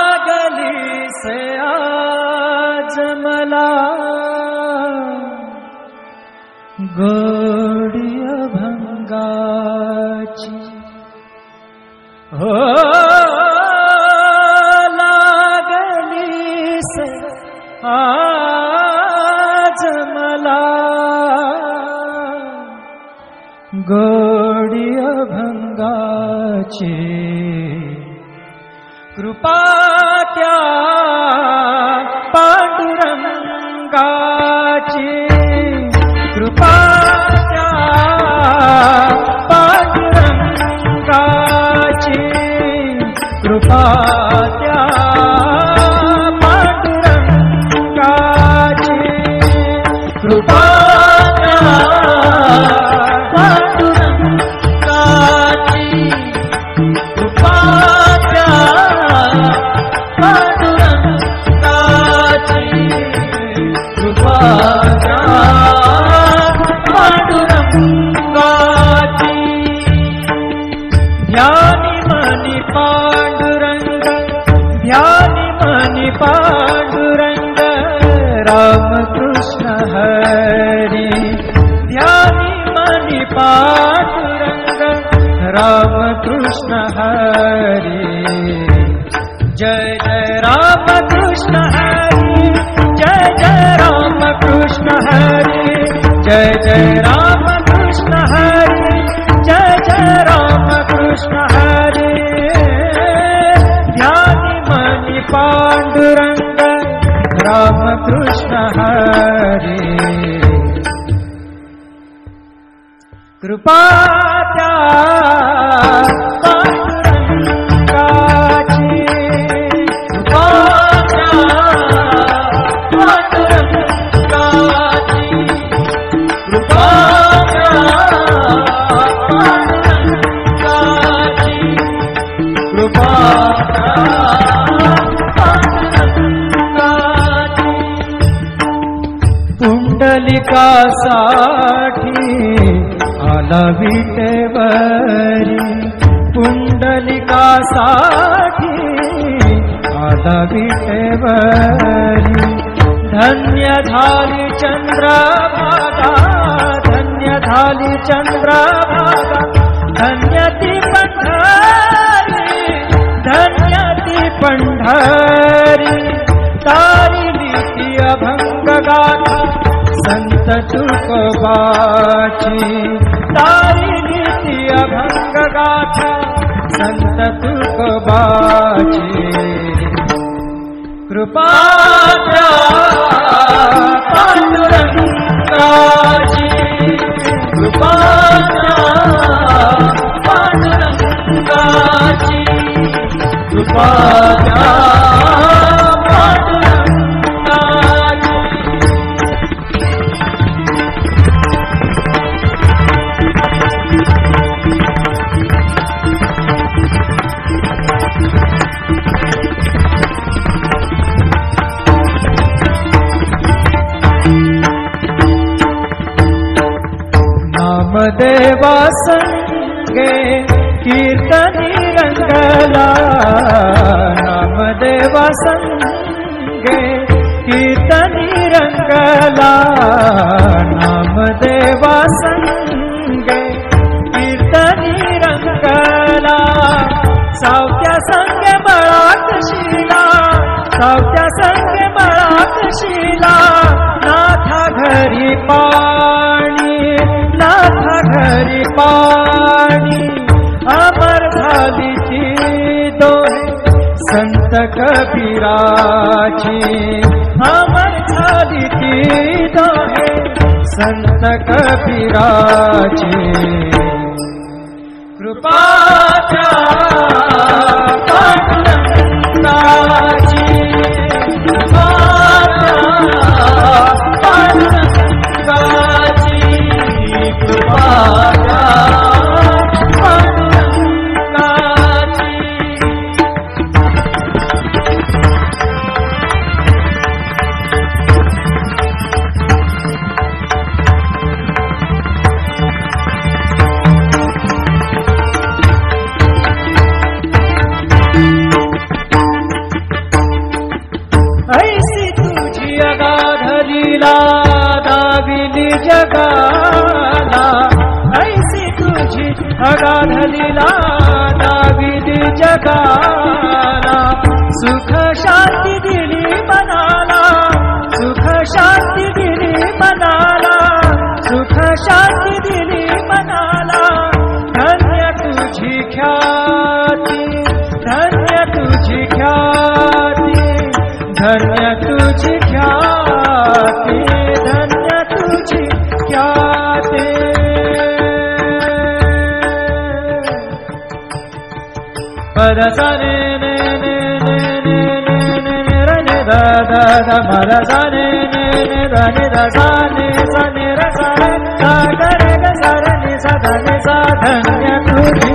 लागली से आज मला गोडी अभंगाची हो लागली से आज मला गोडी अभंगाची कृपा त्या पांडुरंगाची कृपा त्या पांडुरंगाची कृपा त्या पांडुरंगाची कृपा त्या पांडुरंगाची कृपा पांडुरंग राम कृष्ण हरी ध्यानी मनी पांडुरंग राम कृष्ण हरी जय जय राम कृष्ण हरी जय जय राम कृष्ण हरी जय जय राम कृष्ण हरी जय जय राम कृष्ण हरी ध्यानी मनी पांडुरंग राम कृष्ण हरी कृपा त्या पांडुरंगाची कृपा त्या पांडुरंगाची कृपा त्या पांडुरंगाची कृपा पुंडलिकासाठी आला विटेवरी पुंडलिकासाठी आला विटेवरी धन्य झाली चंद्रभागा धन्य झाली चंद्रभागा धन्य ती पंढरी धन्य ती पंढरी तारिली ती अभंग गाथा संत तुकोबाची तारिली ती अभंग गाथा संत तुकोबाची कृपा त्या पांडुरंगाची कृपा त्या पांडुरंगाची कृपा त्या नामदेवा संगे कीर्तनी रंगला नामदेवा संगे कीर्तनी रंगला नामदेवा संगे कीर्तनी रंगला सावत्या संगे बळात शिला सावत्या संगे बळात शिला नाथा घरी पाणी नाथा घरी पाणी अमर झाली ती दोहे संत कबीराची अमर झाली ती दोहे संत कबीराची कृपा त्या पांडुरंगाची कृपा लीला दाविली जगाला, ऐसी तुझी अगाध लीला दाविली जगाला. सुख शांती दिली मनाला, सुख शांती दिली मनाला, सुख शांती दिली मनाला. धन्य तुझी ख्याती, धन्य तुझी ख्याती, धन्य तुझी ख्याती, धन्य तुझी ख्याती. पद सा ने ने ने ने ने ने ने रे ने दा दा दा मा दा सा ने ने ने दा ने दा सा ने सा ने रे सा रे सा ga रे गा सा रे ने सा धा ने सा. धन्य तुझी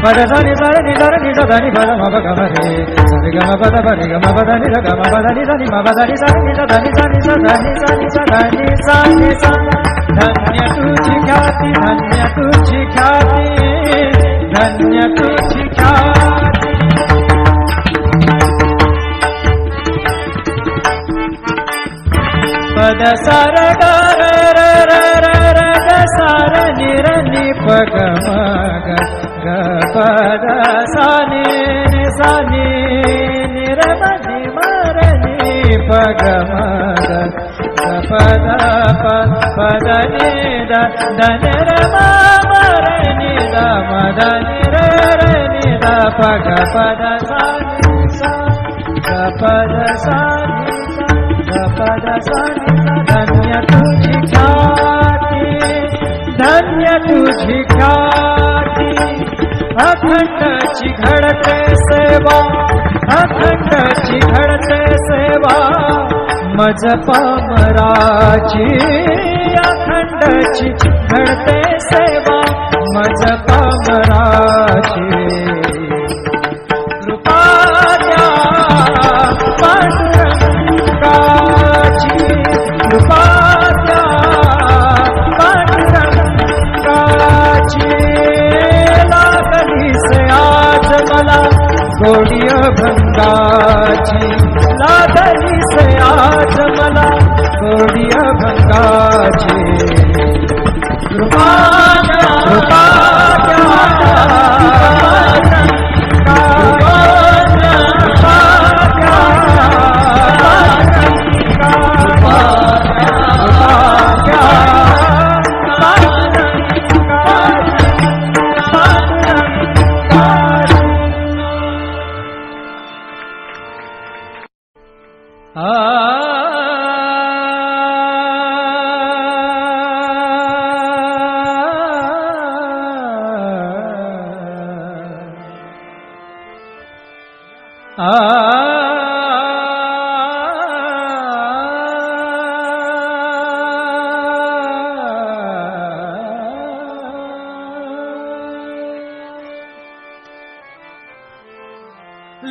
पद सा नि सा रे नि सा रे नि सा धा नि पा दा मा पा गा मा रे सा रे गा मा पा दा पा रे गा मा पा दा नि दा गा मा पा दा नि सा नि मा पा दा नि सा नि सा धा नि सा नि सा धा नि सा नि सा धा नि सा नि सा. धन्य तुझी ख्याती, धन्य तुझी ख्याती, धन्य तुझी ख्याती. पद सा रे गा रे रे रे रे रे ग सा रे नि रे नि प ग म ग ग प द सा नि नि सा नि नि रे म नि म रे नि प ग म ग ग प द प प द नि द द नि रे म म रे नि द म द नि रे रे नि द प ग प द सा नि सा ग प द सा नि सा ग प द सा नि. धन्य तुझी ख्याती, धन्य तुझी ख्याती. अखंडची घडते सेवा, अखंडची घडते सेवा मज पामराची. अखंडची घडते सेवा मज पामराची. कृपा द्या पांडुरंगाची, कृपा द्या पांडुरंगाची. लागली से आज मला गोडी अभंगाची, लागली से आज मला गोडी अभंगाची. कृपा द्या, कृपा द्या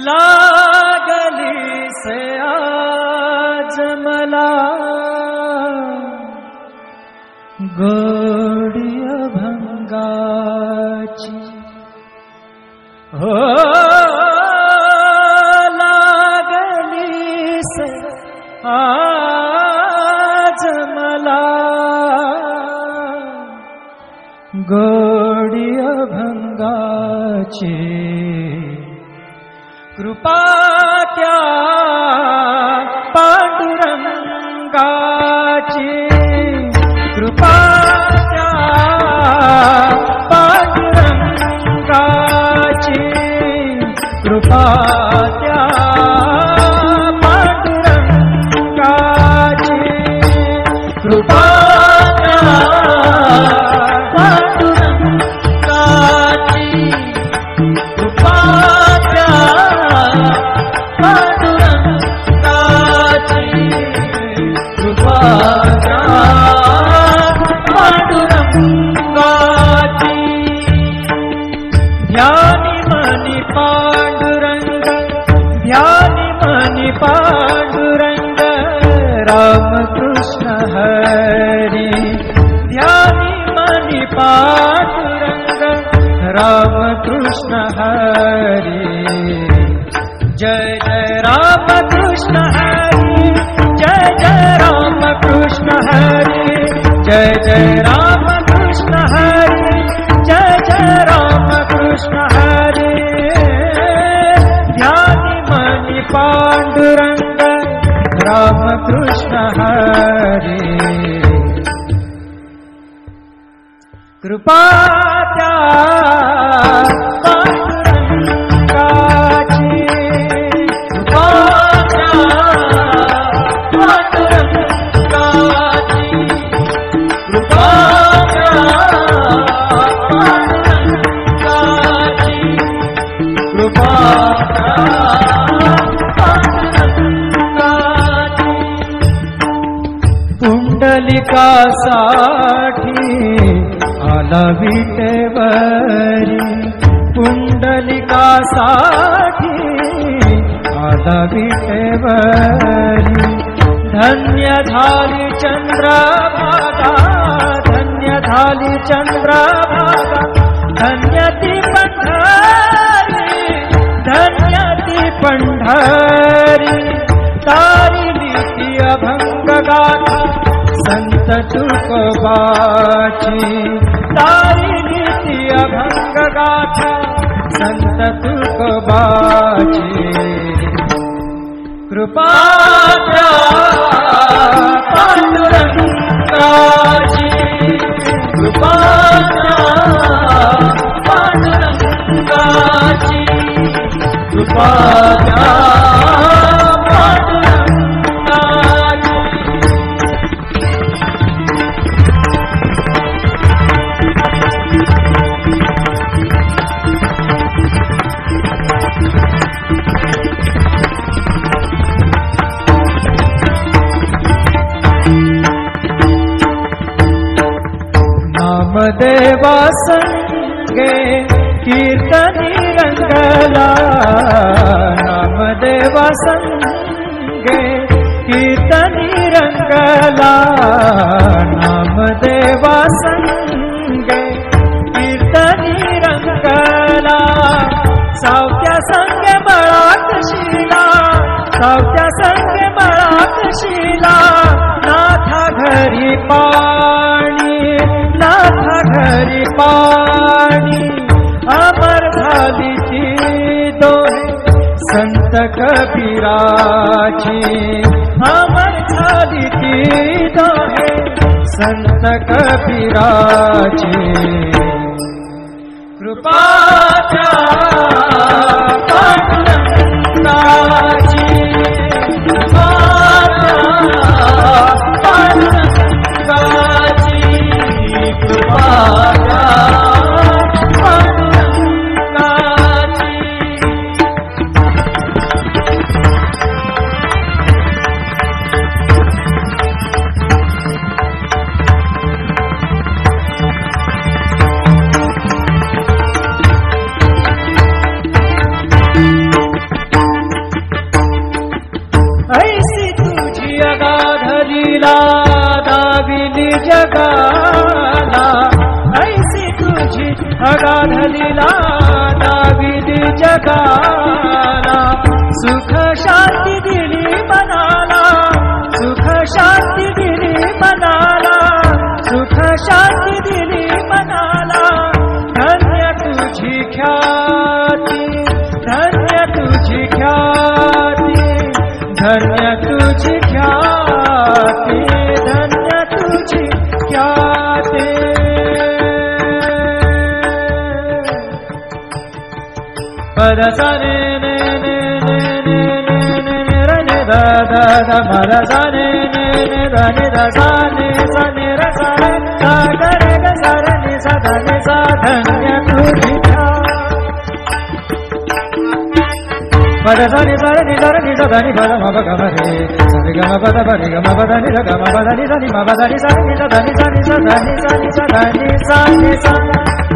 लागली से आज मला गोडी अभंगाची. हो लागली से आज मला गोडी अभंगाची. कृपा त्या पांडुरंगाची, कृपा त्या पांडुरंगाची. कृपा त्या पांडुरंगाची. कृपा त्या पांडुरंगाची. कृपा ध्यानी मनी पांडुरंग, ध्यानी मनी पांडुरंग. रामकृष्ण हरी, ध्यानी मनी पांडुरंग. रामकृष्ण हरी. जय जय राम कृष्ण हरे जय जय राम कृष्ण हरे जय जय राम कृष्ण हरे जय जय राम कृष्ण हरे ध्यानि मणि पांडुरंग राम कृष्ण हरे कृपा त्या पांडुरंगाची कृपा त्या पांडुरंगाची कृपा त्या पांडुरंगाची कृपा त्या पांडुरंगाची पुंडलिकासाठी आला विटेवरी पुंडलिकासाठी आला विटेवरी धन्य झाली चंद्रभागा धन्य झाली चंद्रभागा धन्य ती पंढरी धन्य ती पंढरी तारिली ती अभंग गाथा संत तुकोबाची तारिली ती अभंग गाथा संत तुकोबाची कृपा त्या पांडुरंगाची कृपा त्या पांडुरंगाची कृपा त्या नामदेवा संगे कीर्तनी रंगला नामदेवा संगे कीर्तनी रंगला नामदेवा संगे कीर्तनी रंगला सावत्या संगे मळात शिला सावत्या संगे मळात शिला नाथा घरी पाणी नाथा घरी पाणी अमर झाली ती दोहे संत कबीराची अमर झाली ती दोहे संत कबीराची कृपा त्या पांडुरंगाची कृपा त्या पांडुरंगाची कृपा त्या पांडुरंगाची ऐसी तुझी अगाध लीला दाविली जगाला ऐसी तुझी अगाध लीला दाविली जगाला सुख शांती दिली मनाला सुख शांती दिली मनाला सुख शांती दिली मनाला धन्य तुझी ख्याती धन्य तुझी ख्याती धन्य तुझी ख्याती धन्य तुझी ख्याती पद सा ने ने ने ने ने ने ने रे ने दा दा दा पद सा ने ने ने दा ने दा सा ने र सा रे सा ग रे ग सा रे नि सा धा नि सा धन्य तुझी पद सा नि सा रे नि सा धा नि पद म प ग म रे सा रे ग म पद प रे ग म पद नि र ग म पद नि सा नि म पद नि सा नि सा धा नि सा नि सा धा नि सा नि सा धा नि सा नि सा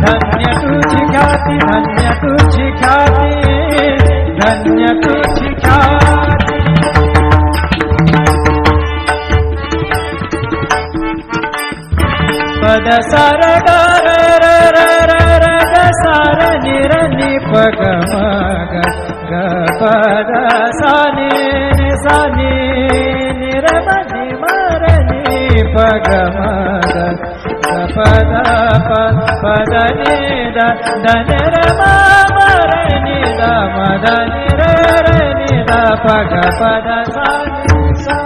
धन्य तुझी ख्याती धन्य तुझी ख्याती धन्य तुझी ख्याती पद सा र ग र र र र र ग सा र नि र नि प ग म ग ग पद सा नि सा नि रे म नि म रे नि प ग म ग पद पद नि द नि रे म रे नि द म द नि रे नि द प ग पद सा नि सा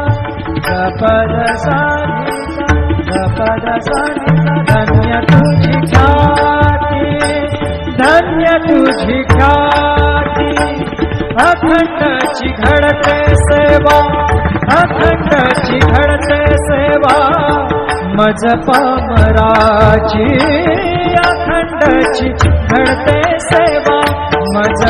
ग पद सा नि सा ग पद सा नि सा धन्य तुझी ख्याती धन्य तुझी ख्याती अखंडची घडते सेवा अखंडची घडते सेवा मज पामराची अखंडची घडते सेवा मज